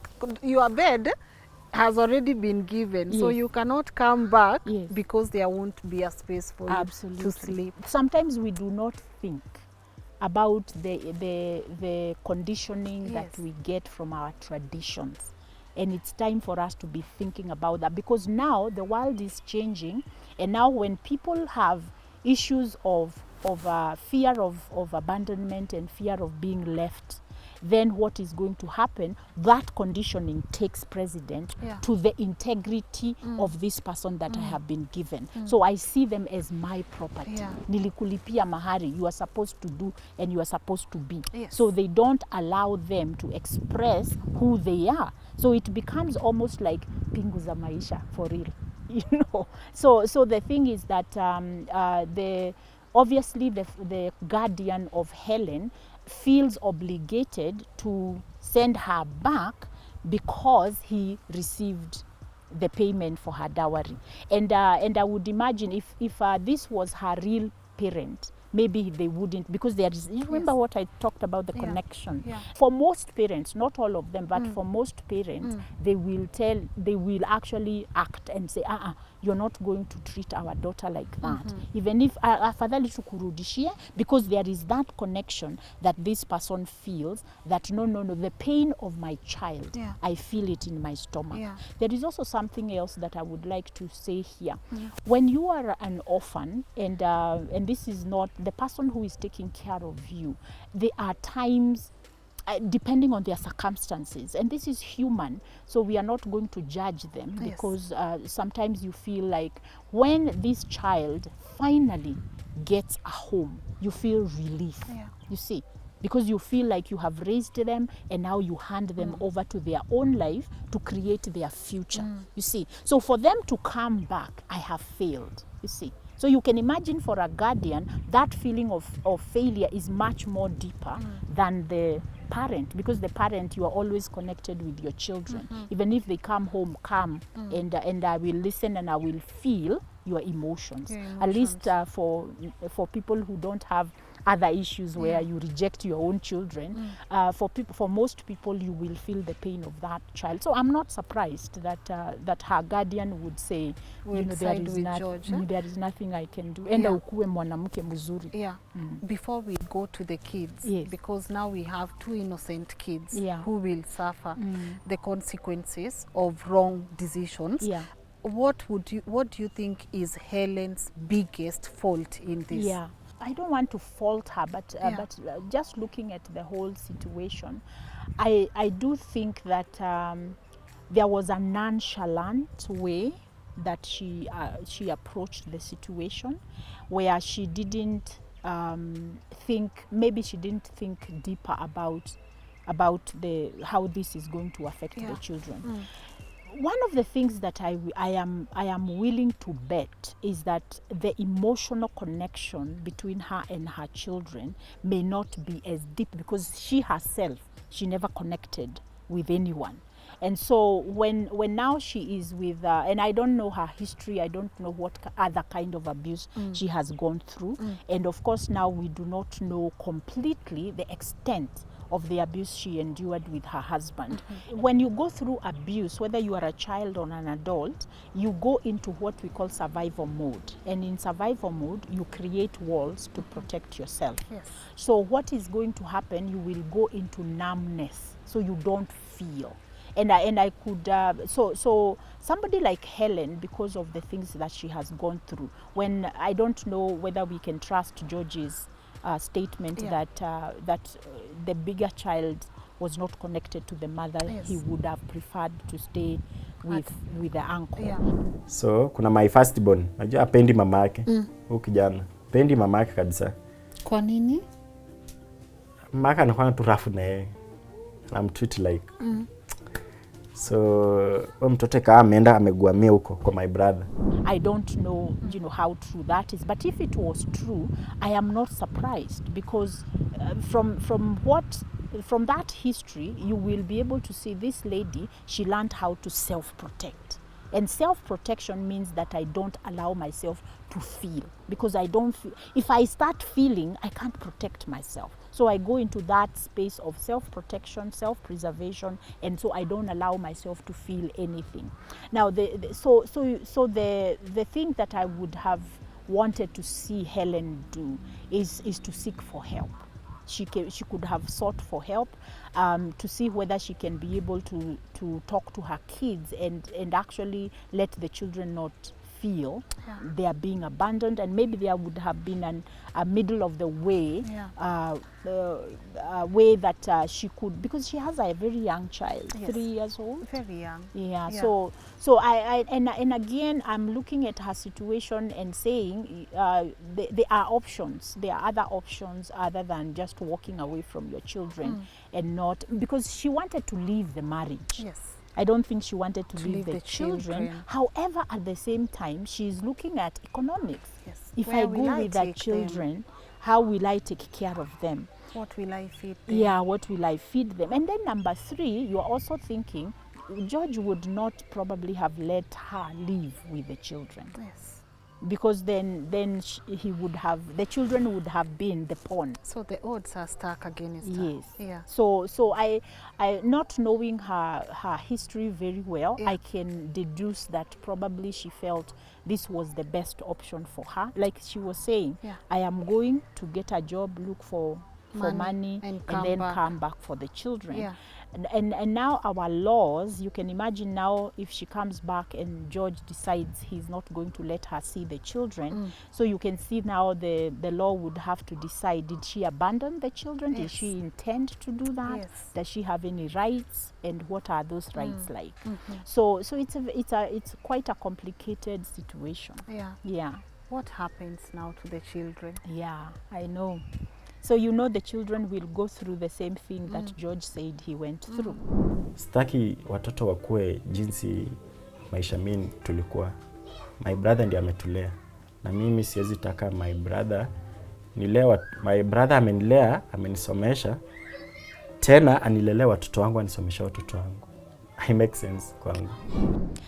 your bed has already been given, so Yes. you cannot come back Yes. because there won't be a space for Absolutely. you to sleep. Sometimes we do not think about the conditioning that Yes. we get from our traditions. And it's time for us to be thinking about that, because now the world is changing, and now when people have issues of fear of abandonment and fear of being left, then what is going to happen? That conditioning takes precedent Yeah. to the integrity of this person that I have been given. So I see them as my property. Yeah. Nilikulipia mahari, you are supposed to do and you are supposed to be. Yes. So they don't allow them to express who they are. So it becomes almost like pingu za maisha, for real. So the thing is that obviously the guardian of Helen feels obligated to send her back because he received the payment for her dowry. And I would imagine if this was her real parent, maybe they wouldn't, because there is, you remember what I talked about, the Yeah. connection. Yeah. For most parents, not all of them, but for most parents, they will actually act and say, you're not going to treat our daughter like that. Even if afadhali tukurudishie, because there is that connection that this person feels that no, the pain of my child, Yeah. I feel it in my stomach. Yeah. There is also something else that I would like to say here. When you are an orphan, and this is not the person who is taking care of you, there are times, depending on their circumstances, and this is human, so we are not going to judge them, Yes. because sometimes you feel like when this child finally gets a home, you feel relief. Yeah. You see, because you feel like you have raised them and now you hand them over to their own life to create their future. You see, so for them to come back, I have failed. You see, so you can imagine for a guardian, that feeling of failure is much more deeper than the parent, because the parent, you are always connected with your children. Even if they come home calm, and I will listen and I will feel your emotions. Your At least for people who don't have other issues where you reject your own children, for most people, you will feel the pain of that child. So I'm not surprised that her guardian would say, Would there side is with George, eh? there is nothing I can do. Enda Yeah. ukuwe mwanamke mzuri. Yeah. Before we go to the kids, Yes. because now we have 2 innocent kids Yeah. who will suffer the consequences of wrong decisions. Yeah. What do you think is Helen's biggest fault in this? Yeah, I don't want to fault her, but Yeah. just looking at the whole situation, I do think that there was a nonchalant way that she approached the situation, where she didn't maybe she didn't think deeper about how this is going to affect Yeah. the children. One of the things that I am willing to bet is that the emotional connection between her and her children may not be as deep, because she herself, she never connected with anyone. And so when now she is with, and I don't know her history, I don't know what other kind of abuse she has gone through. And of course now we do not know completely the extent of the abuse she endured with her husband. When you go through abuse, whether you are a child or an adult, you go into what we call survival mode. And in survival mode, you create walls to protect yourself. Yes. So what is going to happen, you will go into numbness, so you don't feel. and I could so somebody like Helen, because of the things that she has gone through, when I don't know whether we can trust George's statement Yeah. that the bigger child was not connected to the mother. Yes. He would have preferred to stay with the uncle. Yeah. So kuna my first born, najua apendi mama yake huyu kijana, apendi mama yake kabisa. Kwa nini? Mama yake anakuwa tu rafu na yeye, anamtreat like so huyo mtoto kama ameenda ameguamia huko kwa my brother. I don't know, how true that is. But if it was true, I am not surprised, because from that history, you will be able to see this lady, she learned how to self-protect. And self-protection means that I don't allow myself to feel, because I don't feel. If I start feeling, I can't protect myself. So I go into that space of self-protection, self-preservation, and so I don't allow myself to feel anything. Now, the thing that I would have wanted to see Helen do is to seek for help. She could have sought for help to see whether she can be able to talk to her kids and actually let the children not feel they are being abandoned, and maybe there would have been a middle of the way way that she could, because she has a very young child, Yes. 3 years old. Very young. Yeah, Yeah. so I and again, I'm looking at her situation and saying there are options. There are other options other than just walking away from your children and not, because she wanted to leave the marriage. Yes. I don't think she wanted to leave leave the the children. children. However, at the same time, she's looking at economics. Yes. If Where I will go I with the take them? children, how will I take care of them? What will I feed them? Yeah, what will I feed them? And then number 3, you are also thinking, George would not probably have let her live with the children, Yes. because then he would have, the children would have been the pawn. So the odds are stacked against her. Yes. Yeah. So I not knowing her history very well, Yeah. I can deduce that probably she felt this was the best option for her. Like she was saying, Yeah. I am going to get a job, look for money and and come then back. come back for the children. Yeah. And now our laws, you can imagine now if she comes back and George decides he's not going to let her see the children, so you can see now the law would have to decide, did she abandon the children? Did Yes. she intend to do that? Yes. Does she have any rights, and what are those rights like? So it's quite a complicated situation. Yeah. Yeah. What happens now to the children? Yeah, I know. So the children will go through the same thing that George said he went through. Sitaki watoto wakue jinsi maisha mimi tulikuwa. My brother ndiye ametulea, na mimi siwezi taka my brother my brother amenilea, amenisomesha, tena anilelea watoto wangu, anisomesha watoto wangu. It makes sense kwangu.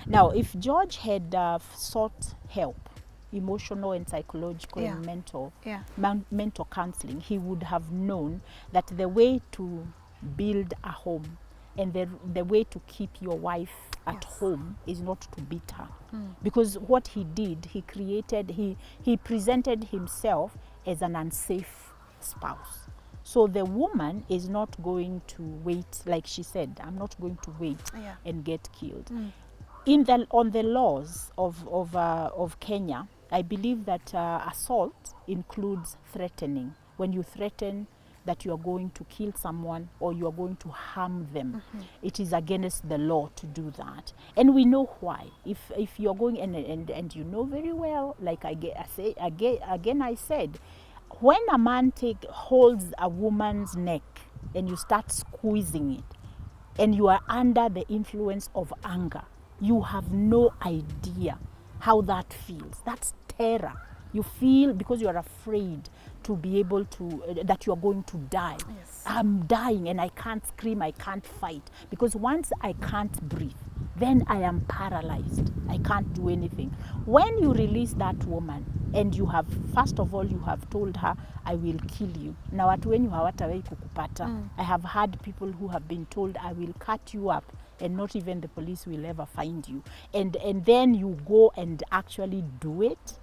Now, if George had sought help, emotional and psychological Yeah. and mental, Yeah. mental counseling, he would have known that the way to build a home and the way to keep your wife at Yes. home is not to beat her. Because what he did, he presented himself as an unsafe spouse. So the woman is not going to wait, like she said, I'm not going to wait Yeah. and get killed. On the laws of Kenya, I believe that assault includes threatening. When you threaten that you are going to kill someone or you are going to harm them, it is against the law to do that. And we know why. If you're going and you know very well, like I said, when a man holds a woman's neck and you start squeezing it, and you are under the influence of anger, you have no idea how that feels. That's terror. You feel, because you are afraid to be able to, that you are going to die. Yes. I'm dying and I can't scream, I can't fight. Because once I can't breathe, then I am paralyzed. I can't do anything. When you release that woman and you have, first of all, you have told her, I will kill you. Na watu wenyu hawatawahi kukupata. I have had people who have been told, I will cut you up, and not even the police will ever find you. And then you go and actually do it,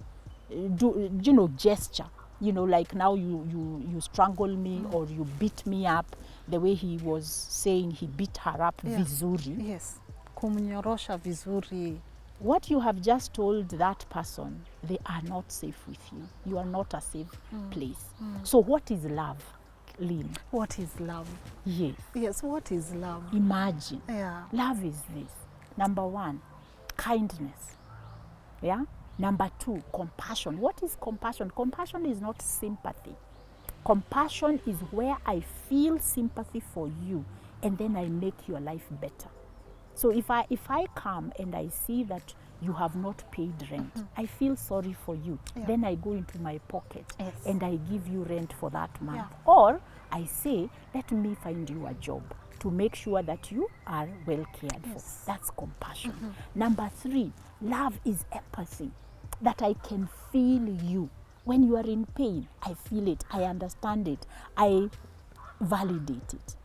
gesture. you know, like now you strangle me or you beat me up, the way he was saying he beat her up vizuri. Yes. Kumnyorosha vizuri. What you have just told that person, they are not safe with you. You are not a safe place. So what is love, Lynn? What is love? Yes. Yes, what is love? Imagine. Yeah. Love is this. Number one, kindness. Yeah. Number two, compassion. What is compassion? Compassion is not sympathy. Compassion is where I feel sympathy for you and then I make your life better. So if I come and I see that you have not paid rent, I feel sorry for you. Then I go into my pocket and I give you rent for that month. Or I say, let me find you a job to make sure that you are well cared for. That's compassion. Number three, love is empathy. That I can feel you. When you are in pain, I feel it, I understand it, I validate it.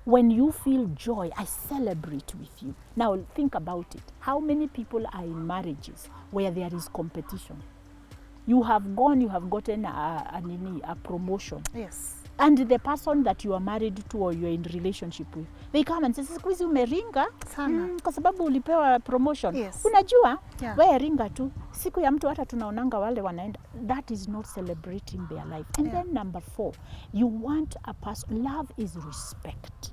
When you feel joy, I celebrate with you. Now think about it. How many people are in marriages where there is competition? You have gotten a promotion. Yes. And the person that you are married to or you're in relationship with, they come and say, siku hizi umeringa kwa sababu ulipewa promotion. Yes. Unajua, wewe ringa tu. Siku ya mtu hata tunaonanga wale wanaenda. That is not celebrating their life. And then number four, you want a person, love is respect.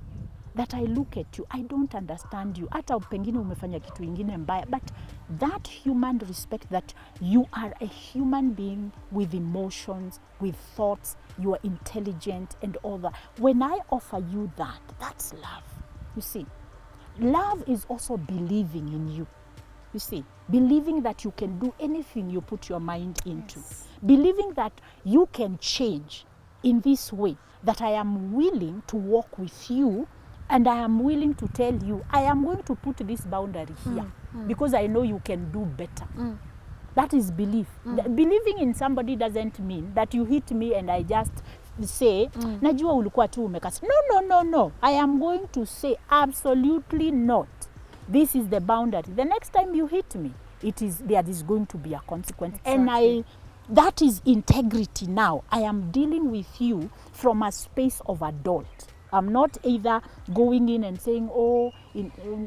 That I look at you, I don't understand you. Hata pengine umefanya kitu ingine mbaya, but that human respect that you are a human being with emotions, with thoughts, you are intelligent and all that. When I offer you that, that's love. You see, love is also believing in you. You see, believing that you can do anything you put your mind into. Believing that you can change in this way, that I am willing to walk with you. And I am willing to tell you, I am going to put this boundary here because I know you can do better. That is belief. Believing in somebody doesn't mean that you hit me and I just say, najua ulikuwa tu umekasi. No. I am going to say, absolutely not. This is the boundary. The next time you hit me, there is going to be a consequence. Exactly. And that is integrity now. I am dealing with you from a space of adult. I'm not either going in and saying,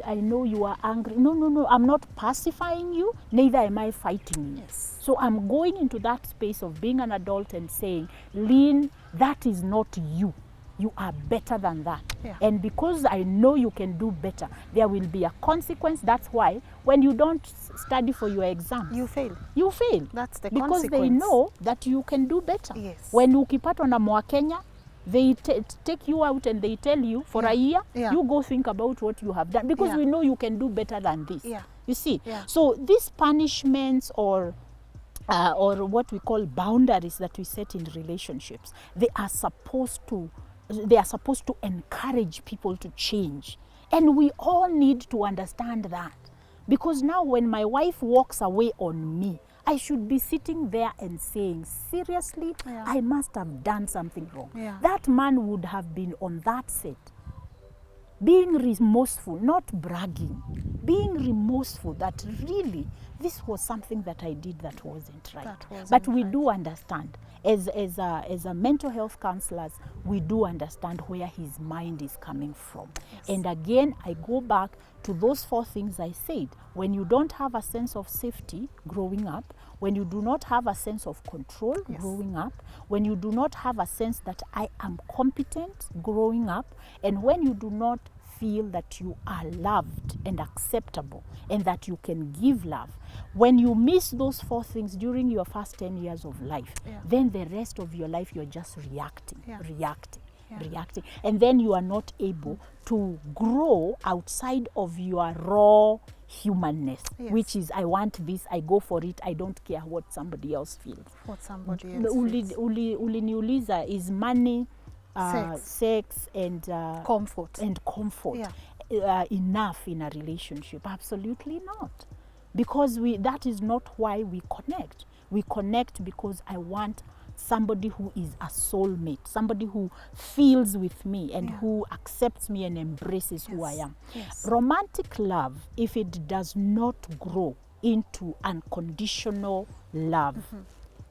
I know you are angry. No. I'm not pacifying you, neither am I fighting you. Yes. So I'm going into that space of being an adult and saying, Lynn, that is not you. You are better than that. Yeah. And because I know you can do better, there will be a consequence. That's why when you don't study for your exam, You fail. you fail. That's the because consequence. they know that you can do better. Yes. When ukipatwa na Mwakenya, they take you out and they tell you for a year, you go think about what you have done because we know you can do better than this. You see? So these punishments or what we call boundaries that we set in relationships, they are supposed to encourage people to change. And we all need to understand that. Because now when my wife walks away on me, I should be sitting there and saying, seriously, I must have done something wrong. That man would have been on that set, being remorseful, not bragging, being remorseful that really this was something that I did that wasn't right. But we do understand, as a mental health counselors, we do understand where his mind is coming from. And again, I go back to those four things I said. When you don't have a sense of safety growing up, when you do not have a sense of control growing up, when you do not have a sense that I am competent growing up, and when you do not feel that you are loved and acceptable and that you can give love, when you miss those four things during your first 10 years of life, then the rest of your life you're just reacting. And then you are not able to grow outside of your raw humanness, which is, I want this, I go for it, I don't care what somebody else feels. What somebody else feels. Uliniuliza, is money, sex and comfort enough in a relationship? Absolutely not. Because that is not why we connect. We connect because I want somebody who is a soulmate, somebody who feels with me and who accepts me and embraces who I am. Romantic love, if it does not grow into unconditional love,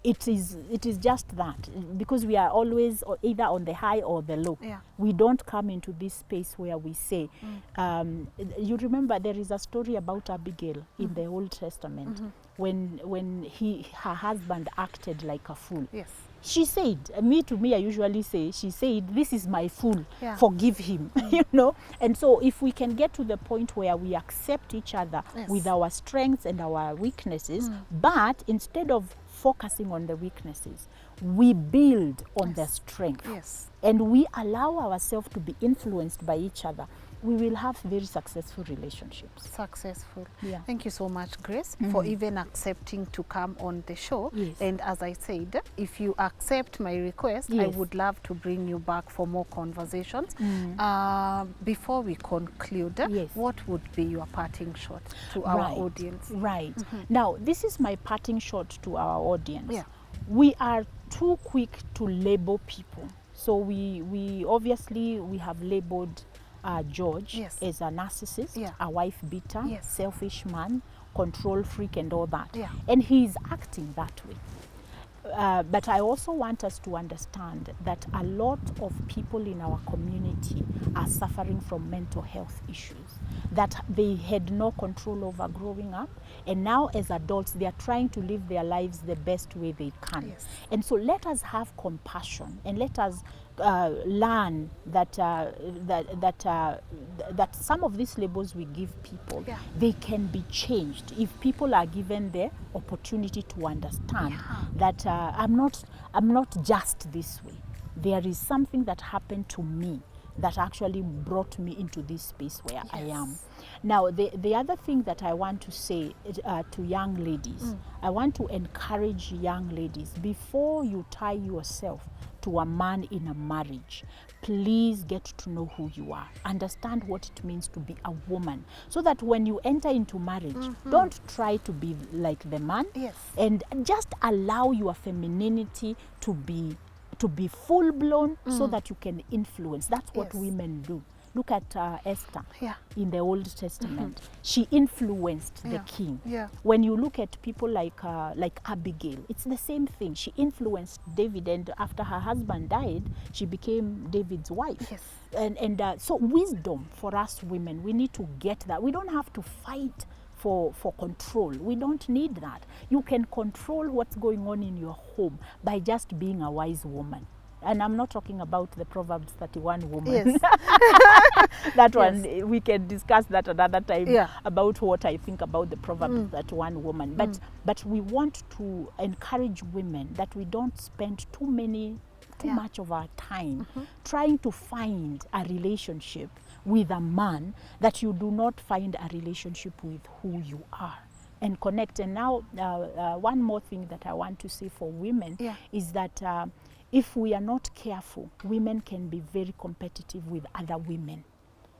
it is just that, because we are always either on the high or the low. Yeah. We don't come into this space where we say, you remember there is a story about Abigail in the Old Testament when her husband acted like a fool. Yes. She said, to me, I usually say, she said, this is my fool, Yeah. forgive him, you know. And so if we can get to the point where we accept each other Yes. with our strengths and our weaknesses, but instead of focusing on the weaknesses, we build on the strength. Yes. And we allow ourselves to be influenced by each other, we will have very successful relationships. Successful. Yeah. Thank you so much, Grace, for even accepting to come on the show. Yes. And as I said, if you accept my request, I Yes. would love to bring you back for more conversations. Before we conclude, Yes. what would be your parting shot to our Right. audience? Right. Now, this is my parting shot to our audience. Yeah. We are too quick to label people. So we obviously we have labeled George Yes. as a narcissist, Yeah. a wife beater, Yes. selfish man, control freak, and all that. Yeah. And he's acting that way. But I also want us to understand that a lot of people in our community are suffering from mental health issues that they had no control over growing up, and now as adults they are trying to live their lives the best way they can. Yes. And so let us have compassion, and let us learn that that some of these labels we give people, Yeah. they can be changed if people are given the opportunity to understand that I'm not just this way. There is something that happened to me that actually brought me into this space where I am. Now, the other thing that I want to say to young ladies, I want to encourage young ladies, before you tie yourself to a man in a marriage, please get to know who you are. Understand what it means to be a woman, so that when you enter into marriage, don't try to be like the man. Yes. And just allow your femininity to be full blown, so that you can influence. That's what Yes. women do. Look at Esther Yeah. in the Old Testament. She influenced the Yeah. king. Yeah. When you look at people like Abigail, it's the same thing. She influenced David, and after her husband died, she became David's wife. Yes. And so wisdom for us women, we need to get that. We don't have to fight for control. We don't need that. You can control what's going on in your home by just being a wise woman. And I'm not talking about the Proverbs 31 woman. Yes. That one, we can discuss that another time, Yeah. about what I think about the Proverbs 31 woman. But we want to encourage women that we don't spend too much of our time trying to find a relationship with a man that you do not find a relationship with who you are, and connect. And now one more thing that I want to say for women is that if we are not careful, women can be very competitive with other women.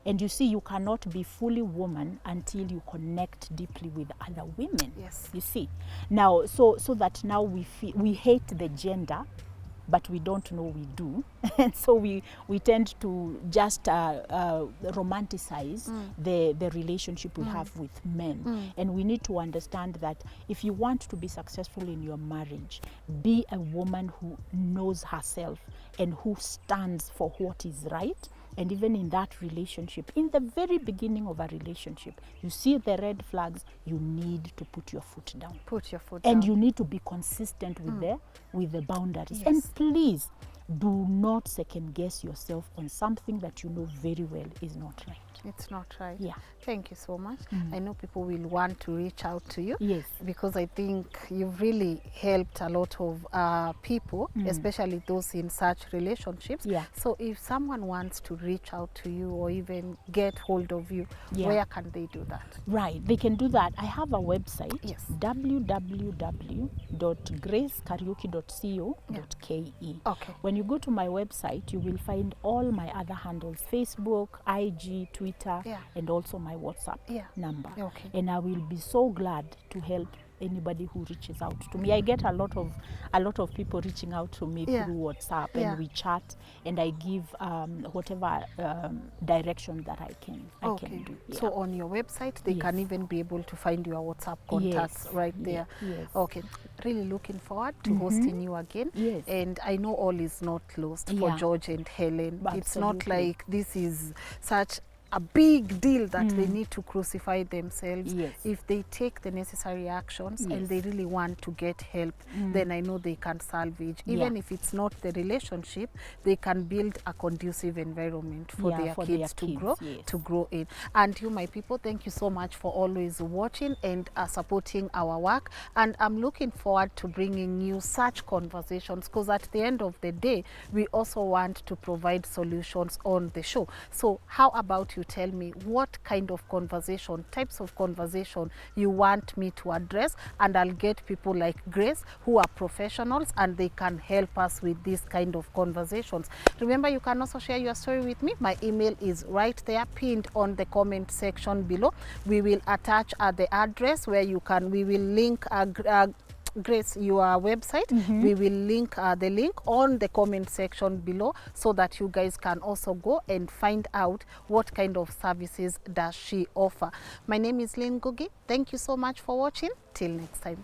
And you see, you cannot be fully woman until you connect deeply with other women. Yes. You see, now so that now we hate the gender, but we don't know we do. And so we tend to just romanticize the relationship we have with men. And we need to understand that if you want to be successful in your marriage, be a woman who knows herself and who stands for what is right. And even in that relationship, in the very beginning of a relationship, you see the red flags, you need to put your foot down. Put your foot And down. you need to be consistent with the boundaries. Yes. And please do not second guess yourself on something that you know very well is not right. It's not right. Yeah. Thank you so much. I know people will want to reach out to you. Yes. Because I think you've really helped a lot of people, especially those in such relationships. Yeah. So if someone wants to reach out to you or even get hold of you, Yeah. where can they do that? Right, they can do that. I have a website, Yes. www.gracekaraoke.co.ke. Okay. When you go to my website, you will find all my other handles: Facebook, IG, Twitter, Yeah. and also my WhatsApp Yeah. number. Okay. And I will be so glad to help anybody who reaches out to me. I get a lot of people reaching out to me Yeah. through WhatsApp, Yeah. and we chat, and I give whatever direction that I can do. Yeah. So on your website, they Yes. can even be able to find your WhatsApp contacts Yes. right Ye- there. yes. Okay, really looking forward to hosting you again. Yes. And I know all is not lost for Yeah. George and Helen. It's not Absolutely. like this is such a big deal that they need to crucify themselves. Yes. If they take the necessary actions and Yes. they really want to get help, then I know they can salvage. Yeah. Even if it's not the relationship, they can build a conducive environment for Yeah, their for kids their kids, yes. to grow in. And you, my people, thank you so much for always watching and supporting our work. And I'm looking forward to bringing you such conversations, because at the end of the day, we also want to provide solutions on the show. So how about you tell me what kind of conversation, types of conversation you want me to address, and I'll get people like Grace who are professionals and they can help us with this kind of conversations. Remember, you can also share your story with me. My email is right there pinned on the comment section below. We will attach the address where you can, we will link Grace, your website. We will link the link on the comment section below, so that you guys can also go and find out what kind of services does she offer. My name is Lynn Ngugi. Thank you so much for watching. Till next time.